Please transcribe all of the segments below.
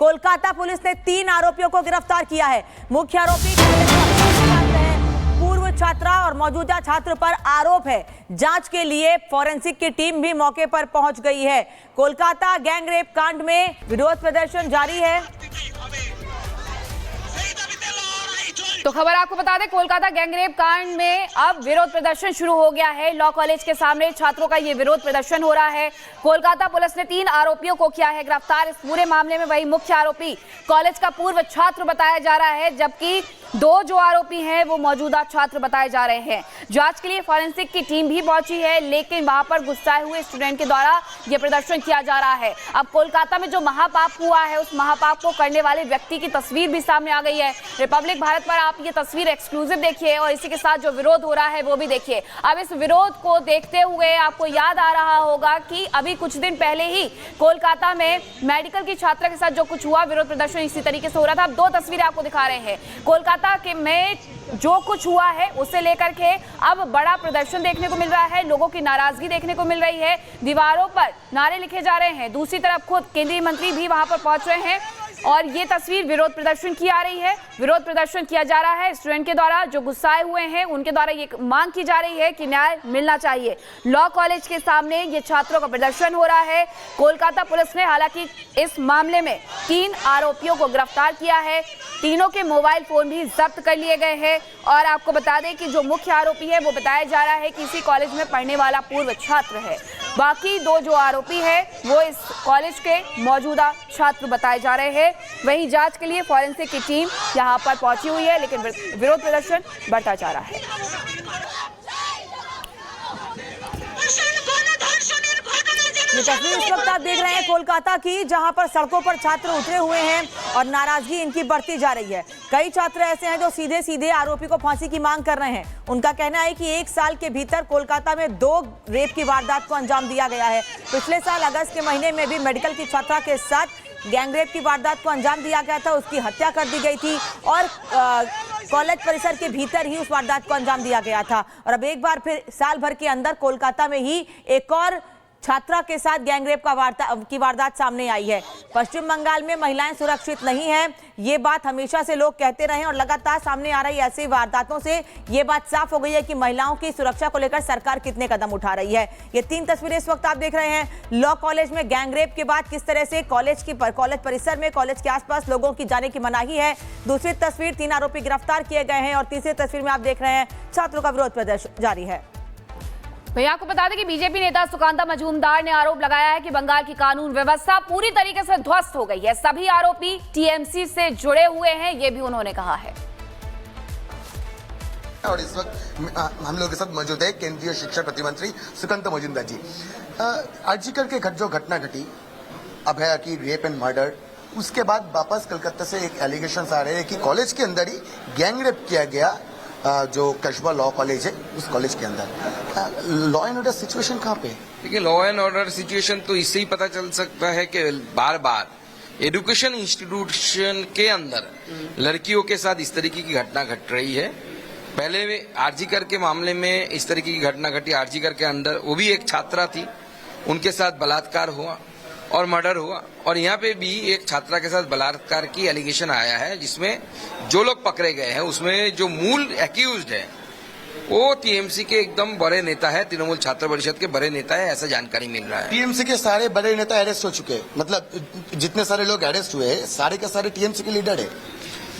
Kolkata police ने 3 आरोपियों को गिरफ्तार किया है। मुख्य आरोपी पूर्व छात्रा और मौजूदा छात्र पर आरोप है। जांच के लिए फॉरेंसिक की टीम भी मौके पर पहुंच गई है। कोलकाता गैंगरेप कांड में विरोध प्रदर्शन जारी है। तो खबर आपको बता दें, कोलकाता गैंगरेप कांड में अब विरोध प्रदर्शन शुरू हो गया है। लॉ कॉलेज के सामने छात्रों का ये विरोध प्रदर्शन हो रहा है। कोलकाता पुलिस ने 3 आरोपियों को किया है गिरफ्तार। इस पूरे मामले में वही मुख्य आरोपी कॉलेज का पूर्व छात्र बताया जा रहा है, जबकि 2 जो आरोपी हैं वो मौजूदा छात्र बताए जा रहे हैं। जांच के लिए फॉरेंसिक की टीम भी पहुंची है, लेकिन वहां पर गुस्साए हुए स्टूडेंट के द्वारा ये प्रदर्शन किया जा रहा है। अब कोलकाता में जो महापाप हुआ है, उस महापाप को करने वाले व्यक्ति की तस्वीर भी सामने आ गई है। रिपब्लिक भारत पर आप ये तस्वीर एक्सक्लूसिव देखिए और इसी के साथ जो विरोध हो रहा है वो भी देखिए। अब इस विरोध को देखते हुए आपको याद आ रहा होगा कि अभी कुछ दिन पहले ही कोलकाता में मेडिकल की छात्रा के साथ जो कुछ हुआ, विरोध प्रदर्शन इसी तरीके से हो रहा था। अब 2 तस्वीरें आपको दिखा रहे हैं। कोलकाता के में जो कुछ हुआ है उसे लेकर के अब बड़ा प्रदर्शन देखने को मिल रहा है। लोगों की नाराजगी देखने को मिल रही है, दीवारों पर नारे लिखे जा रहे हैं। दूसरी तरफ खुद केंद्रीय मंत्री भी वहां पर पहुंच रहे हैं और ये तस्वीर विरोध प्रदर्शन की आ रही है। विरोध प्रदर्शन किया जा रहा है स्टूडेंट के द्वारा, जो गुस्साए हुए हैं उनके द्वारा ये मांग की जा रही है कि न्याय मिलना चाहिए। लॉ कॉलेज के सामने ये छात्रों का प्रदर्शन हो रहा है। कोलकाता पुलिस ने हालांकि इस मामले में 3 आरोपियों को गिरफ्तार किया है। तीनों के मोबाइल फोन भी जब्त कर लिए गए हैं और आपको बता दें कि जो मुख्य आरोपी है वो बताया जा रहा है कि इसी कॉलेज में पढ़ने वाला पूर्व छात्र है। बाकी 2 जो आरोपी है वो इस कॉलेज के मौजूदा छात्र बताए जा रहे हैं। वहीं जांच के लिए फॉरेंसिक की टीम यहां पर पहुंची हुई है, लेकिन विरोध प्रदर्शन बढ़ता जा रहा है। ये तस्वीर इस वक्त आप देख रहे हैं कोलकाता की, जहां पर सड़कों पर छात्र उतरे हुए हैं और नाराजगी इनकी बढ़ती जा रही है। कई छात्र ऐसे हैं जो सीधे सीधे आरोपी को फांसी की मांग कर रहे हैं। उनका कहना है कि 1 साल के भीतर कोलकाता में 2 रेप की वारदात को अंजाम दिया गया है। पिछले साल अगस्त के महीने में भी मेडिकल की छात्रा के साथ गैंगरेप की वारदात को अंजाम दिया गया था, उसकी हत्या कर दी गई थी और कॉलेज परिसर के भीतर ही उस वारदात को अंजाम दिया गया था। और अब एक बार फिर साल भर के अंदर कोलकाता में ही एक और छात्रा के साथ गैंगरेप की वारदात सामने आई है। पश्चिम बंगाल में महिलाएं सुरक्षित नहीं हैं, ये बात हमेशा से लोग कहते रहे और लगातार सामने आ रही ऐसी वारदातों से ये बात साफ हो गई है कि महिलाओं की सुरक्षा को लेकर सरकार कितने कदम उठा रही है। ये 3 तस्वीरें इस वक्त आप देख रहे हैं। लॉ कॉलेज में गैंगरेप के बाद किस तरह से कॉलेज परिसर में, कॉलेज के आसपास लोगों की जाने की मनाही है। दूसरी तस्वीर 3 आरोपी गिरफ्तार किए गए हैं और तीसरी तस्वीर में आप देख रहे हैं छात्रों का विरोध प्रदर्शन जारी है। भैया आपको बता दें कि बीजेपी नेता सुकांता मजूमदार ने आरोप लगाया है कि बंगाल की कानून व्यवस्था पूरी तरीके से ध्वस्त हो गई है। सभी आरोपी टीएमसी से जुड़े हुए हैं, ये भी उन्होंने कहा है। और इस वक्त हम लोग के साथ मौजूद है केंद्रीय शिक्षा प्रतिमंत्री सुकांता मजूमदार जी। आर्जिकर के जो घटना घटी, अभया की रेप एंड मर्डर, उसके बाद वापस कलकत्ता से एक एलिगेशन आ रहे हैं कि कॉलेज के अंदर ही गैंगरेप किया गया। जो कस्बा लॉ कॉलेज है उस कॉलेज के अंदर लॉ एंड ऑर्डर सिचुएशन कहाँ पे? देखिए, लॉ एंड ऑर्डर सिचुएशन तो इससे ही पता चल सकता है कि बार बार एजुकेशन इंस्टीट्यूशन के अंदर लड़कियों के साथ इस तरीके की घटना घट रही है। पहले आरजीकर के मामले में इस तरीके की घटना घटी। आरजीकर के अंदर वो भी एक छात्रा थी, उनके साथ बलात्कार हुआ और मर्डर हुआ। और यहाँ पे भी एक छात्रा के साथ बलात्कार की एलिगेशन आया है, जिसमें जो लोग पकड़े गए हैं उसमें जो मूल एक्यूज्ड है वो टीएमसी के एकदम बड़े नेता है, तृणमूल छात्र परिषद के बड़े नेता है, ऐसा जानकारी मिल रहा है। टीएमसी के सारे बड़े नेता अरेस्ट हो चुके हैं, मतलब जितने सारे लोग अरेस्ट हुए हैं सारे के सारे टीएमसी के लीडर है।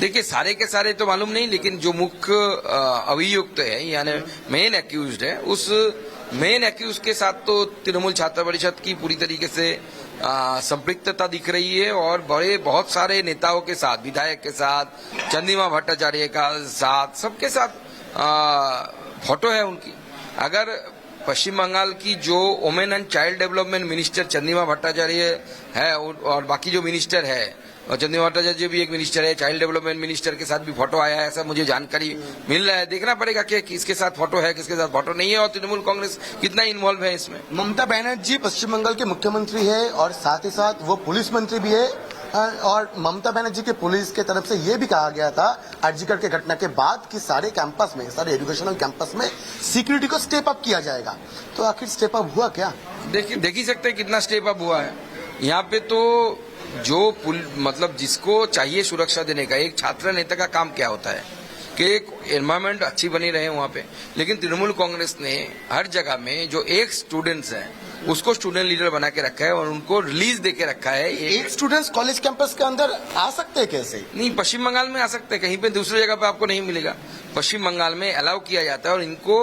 देखिए, सारे के सारे तो मालूम नहीं, लेकिन जो मुख्य अभियुक्त है यानी मेन एक्यूज्ड है, उस मेन एक्यूज के साथ तो तृणमूल छात्र परिषद की पूरी तरीके से संपृक्तता दिख रही है और बहुत सारे नेताओं के साथ, विधायक के साथ, चंद्रिमा भट्टाचार्य का साथ, सबके साथ फोटो है उनकी। अगर पश्चिम बंगाल की जो women and child development minister Chandrima Bhattacharya है और बाकी जो मिनिस्टर है, और चंद्रिमा भट्टाचार्य भी एक मिनिस्टर है, चाइल्ड डेवलपमेंट मिनिस्टर के साथ भी फोटो आया है, ऐसा मुझे जानकारी मिल रहा है। देखना पड़ेगा कि किसके साथ फोटो है, किसके साथ फोटो नहीं है और तृणमूल कांग्रेस कितना इन्वॉल्व है इसमें। ममता बनर्जी पश्चिम बंगाल के मुख्यमंत्री है और साथ ही साथ वो पुलिस मंत्री भी है। और ममता बनर्जी के पुलिस के तरफ से ये भी कहा गया था आरजीकर के घटना के बाद कि सारे कैंपस में, सारे एजुकेशनल कैंपस में सिक्योरिटी को स्टेप अप किया जाएगा। तो आखिर स्टेप अप हुआ क्या? देख ही सकते हैं कितना स्टेप अप हुआ है। यहाँ पे तो मतलब जिसको चाहिए सुरक्षा देने का, एक छात्र नेता का काम क्या होता है कि एक एनवायरमेंट अच्छी बनी रहे वहाँ पे। लेकिन तृणमूल कांग्रेस ने हर जगह में जो एक स्टूडेंट्स हैं उसको स्टूडेंट लीडर बना के रखा है और उनको रिलीज दे के रखा है। एक स्टूडेंट्स कॉलेज कैंपस के अंदर आ सकते हैं कैसे? नहीं, पश्चिम बंगाल में आ सकते हैं, कहीं पे दूसरी जगह पे आपको नहीं मिलेगा। पश्चिम बंगाल में अलाउ किया जाता है और इनको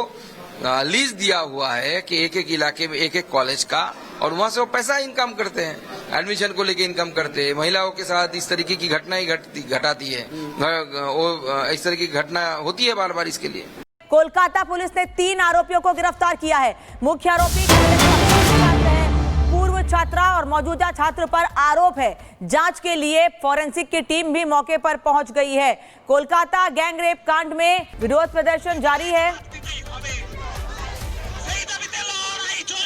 लीज दिया हुआ है कि एक एक इलाके में एक एक कॉलेज का, और वहां से वो पैसा इनकम करते हैं, एडमिशन को लेके इनकम करते हैं। महिलाओं के साथ इस तरीके की घटना ही घटाती है, वो इस तरह की घटना होती है बार बार। इसके लिए कोलकाता पुलिस ने 3 आरोपियों को गिरफ्तार किया है। मुख्य आरोपी कॉलेज का प्रिंसिपल है, पूर्व छात्रा और मौजूदा छात्र पर आरोप है। जांच के लिए फॉरेंसिक की टीम भी मौके पर पहुंच गई है। कोलकाता गैंगरेप कांड में विरोध प्रदर्शन जारी है।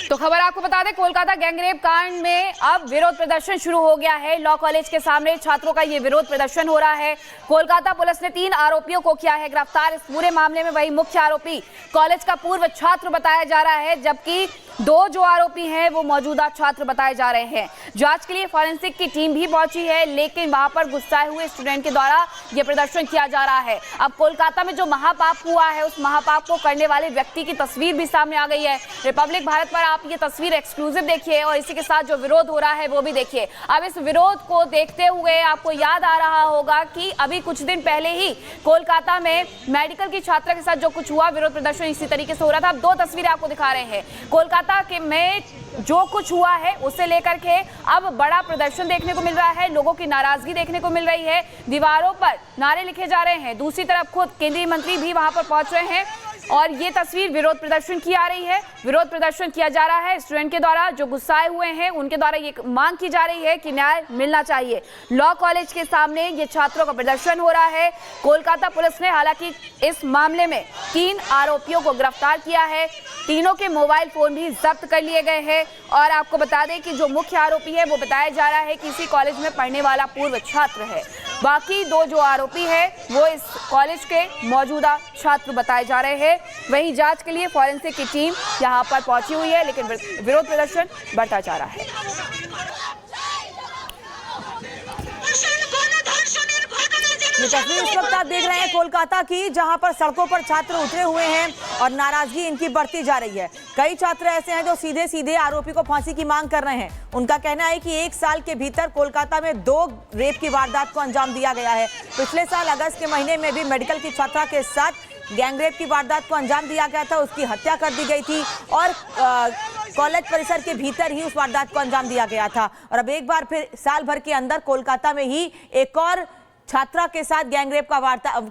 तो खबर आपको बता दें, कोलकाता गैंगरेप कांड में अब विरोध प्रदर्शन शुरू हो गया है। लॉ कॉलेज के सामने छात्रों का ये विरोध प्रदर्शन हो रहा है। कोलकाता पुलिस ने 3 आरोपियों को किया है गिरफ्तार। इस पूरे मामले में वही मुख्य आरोपी कॉलेज का पूर्व छात्र बताया जा रहा है, जबकि 2 जो आरोपी हैं वो मौजूदा छात्र बताए जा रहे हैं। जांच के लिए फॉरेंसिक की टीम भी पहुंची है, लेकिन वहां पर गुस्साए हुए स्टूडेंट के द्वारा यह प्रदर्शन किया जा रहा है। अब कोलकाता में जो महापाप हुआ है उस महापाप को करने वाले व्यक्ति की तस्वीर भी सामने आ गई है। रिपब्लिक भारत पर आप ये तस्वीर एक्सक्लूसिव देखिए और इसी के साथ जो विरोध हो रहा है वो भी देखिए। अब इस विरोध को देखते हुए आपको याद आ रहा होगा कि अभी कुछ दिन पहले ही कोलकाता में मेडिकल की छात्रा के साथ जो कुछ हुआ, विरोध प्रदर्शन इसी तरीके से हो रहा था। अब 2 तस्वीरें आपको दिखा रहे हैं। कोलकाता के में जो कुछ हुआ है उसे लेकर के अब बड़ा प्रदर्शन देखने को मिल रहा है, लोगों की नाराजगी देखने को मिल रही है, दीवारों पर नारे लिखे जा रहे हैं। दूसरी तरफ खुद केंद्रीय मंत्री भी वहां पर पहुंच रहे हैं और ये तस्वीर विरोध प्रदर्शन की आ रही है। विरोध प्रदर्शन किया जा रहा है स्टूडेंट के द्वारा, जो गुस्साए हुए हैं उनके द्वारा ये मांग की जा रही है कि न्याय मिलना चाहिए। लॉ कॉलेज के सामने ये छात्रों का प्रदर्शन हो रहा है। कोलकाता पुलिस ने हालांकि इस मामले में 3 आरोपियों को गिरफ्तार किया है। तीनों के मोबाइल फोन भी जब्त कर लिए गए हैं और आपको बता दें कि जो मुख्य आरोपी है वो बताया जा रहा है कि इसी कॉलेज में पढ़ने वाला पूर्व छात्र है। बाकी 2 जो आरोपी है वो इस कॉलेज के मौजूदा छात्र बताए जा रहे हैं। वहीं जांच के लिए फॉरेंसिक की टीम यहां पर पहुंची हुई है, लेकिन विरोध प्रदर्शन बढ़ता जा रहा है। ये तस्वीर इस वक्त आप देख रहे हैं कोलकाता की, जहां पर सड़कों पर छात्र उतरे हुए हैं और नाराजगी इनकी बढ़ती जा रही है। कई छात्र ऐसे हैं जो सीधे सीधे आरोपी को फांसी की मांग कर रहे हैं। उनका कहना है कि 1 साल के भीतर कोलकाता में 2 रेप की वारदात को अंजाम दिया गया है। पिछले साल अगस्त के महीने में भी मेडिकल की छात्रा के साथ गैंगरेप की वारदात को अंजाम दिया गया था, उसकी हत्या कर दी गई थी और कॉलेज परिसर के भीतर ही उस वारदात को अंजाम दिया गया था। और अब एक बार फिर साल भर के अंदर कोलकाता में ही एक और छात्रा के साथ गैंगरेप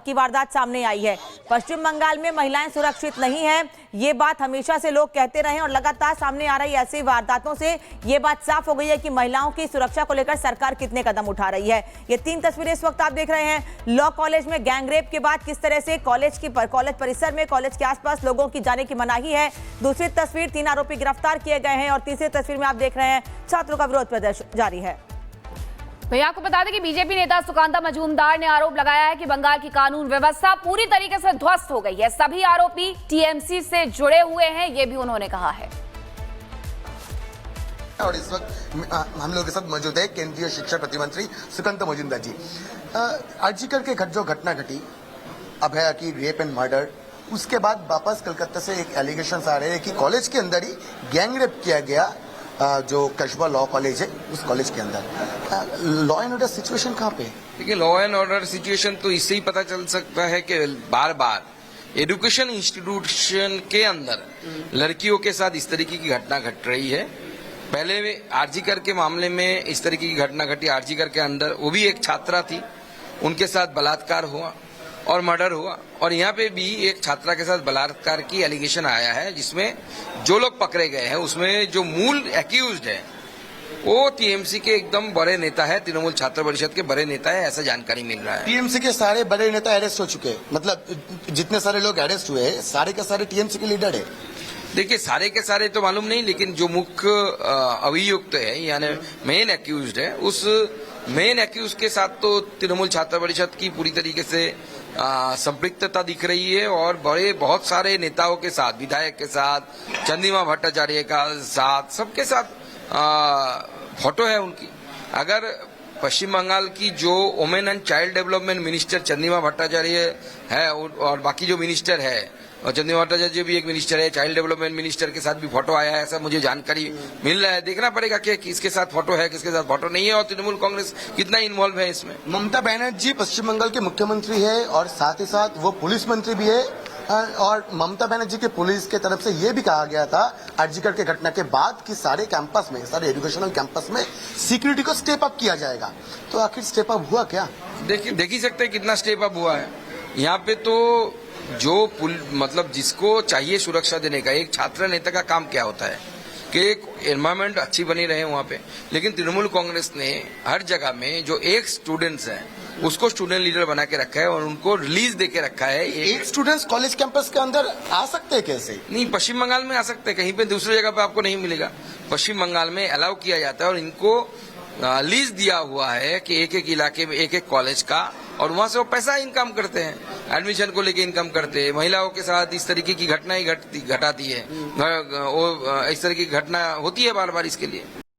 की वारदात सामने आई है। पश्चिम बंगाल में महिलाएं सुरक्षित नहीं हैं, ये बात हमेशा से लोग कहते रहे और लगातार सामने आ रही ऐसी वारदातों से ये बात साफ हो गई है कि महिलाओं की सुरक्षा को लेकर सरकार कितने कदम उठा रही है। ये 3 तस्वीरें इस वक्त आप देख रहे हैं। लॉ कॉलेज में गैंगरेप के बाद किस तरह से कॉलेज परिसर में, कॉलेज के आसपास लोगों की जाने की मनाही है। दूसरी तस्वीर 3 आरोपी गिरफ्तार किए गए हैं और तीसरी तस्वीर में आप देख रहे हैं छात्रों का विरोध प्रदर्शन जारी है। भैया आपको बता दें कि बीजेपी नेता सुकांता मजूमदार ने आरोप लगाया है कि बंगाल की कानून व्यवस्था पूरी तरीके से ध्वस्त हो गई है। सभी आरोपी टीएमसी से जुड़े हुए हैं, ये भी उन्होंने कहा है। और इस वक्त हम लोग के साथ मौजूद है केंद्रीय शिक्षा प्रतिमंत्री सुकांता मजूमदार जी। आर्जिकर के जो घटना घटी, अभया की रेप एंड मर्डर, उसके बाद वापस कलकत्ता से एक एलिगेशन आ रहे हैं कि कॉलेज के अंदर ही गैंगरेप किया गया, जो कस्बा लॉ कॉलेज है उस कॉलेज के अंदर। लॉ एंड ऑर्डर सिचुएशन कहाँ पे? देखिए, लॉ एंड ऑर्डर सिचुएशन तो इससे ही पता चल सकता है कि बार बार एजुकेशन इंस्टीट्यूशन के अंदर लड़कियों के साथ इस तरीके की घटना घट रही है। पहले आरजीकर के मामले में इस तरीके की घटना घटी। आरजीकर के अंदर वो भी एक छात्रा थी, उनके साथ बलात्कार हुआ और मर्डर हुआ, और यहाँ पे भी एक छात्रा के साथ बलात्कार की एलिगेशन आया है, जिसमें जो लोग पकड़े गए हैं उसमें जो मूल एक्यूज्ड है वो टीएमसी के एकदम बड़े नेता है, तृणमूल छात्र परिषद के बड़े नेता है, ऐसा जानकारी मिल रहा है। टीएमसी के सारे बड़े नेता अरेस्ट हो चुके हैं, मतलब जितने सारे लोग अरेस्ट हुए हैं सारे के सारे टीएमसी के लीडर है। देखिए, सारे के सारे तो मालूम नहीं, लेकिन जो मुख्य अभियुक्त है यानी मेन एक्यूज्ड है, उस मेन एक्यूज के साथ तो तृणमूल छात्र परिषद की पूरी तरीके से संपृक्तता दिख रही है और बहुत सारे नेताओं के साथ, विधायक के साथ, चंद्रिमा भट्टाचार्य का साथ, सबके साथ फोटो है उनकी। अगर पश्चिम बंगाल की जो women and child development minister Chandrima Bhattacharya है और बाकी जो मिनिस्टर है, और चंद्रिमा भट्टाचार्य भी एक मिनिस्टर है, चाइल्ड डेवलपमेंट मिनिस्टर के साथ भी फोटो आया है, ऐसा मुझे जानकारी मिल रहा है। देखना पड़ेगा कि किसके साथ फोटो है, किसके साथ फोटो नहीं है, और तृणमूल कांग्रेस कितना इन्वॉल्व है इसमें। ममता बनर्जी पश्चिम बंगाल के मुख्यमंत्री है और साथ ही साथ वो पुलिस मंत्री भी है, और ममता बनर्जी के पुलिस के तरफ से ये भी कहा गया था आरजीकर के घटना के बाद कि सारे कैंपस में, सारे एजुकेशनल कैंपस में सिक्योरिटी को स्टेप अप किया जाएगा। तो आखिर स्टेप अप हुआ क्या? देख ही सकते हैं कितना स्टेप अप हुआ है। यहाँ पे तो जो मतलब जिसको चाहिए सुरक्षा देने का, एक छात्र नेता का काम क्या होता है कि एक एनवायरमेंट अच्छी बनी रहे वहाँ पे, लेकिन तृणमूल कांग्रेस ने हर जगह में जो एक स्टूडेंट्स हैं उसको स्टूडेंट लीडर बना के रखा है और उनको रिलीज दे के रखा है। एक स्टूडेंट्स कॉलेज कैंपस के अंदर आ सकते हैं कैसे? नहीं, पश्चिम बंगाल में आ सकते हैं, कहीं पे दूसरी जगह पे आपको नहीं मिलेगा। पश्चिम बंगाल में अलाउ किया जाता है और इनको लीज दिया हुआ है कि एक एक इलाके में एक एक कॉलेज का, और वहां से वो पैसा इनकम करते हैं, एडमिशन को लेके इनकम करते हैं। महिलाओं के साथ इस तरीके की घटनाएं घटाती है, वो इस तरह की घटना होती है बार बार इसके लिए।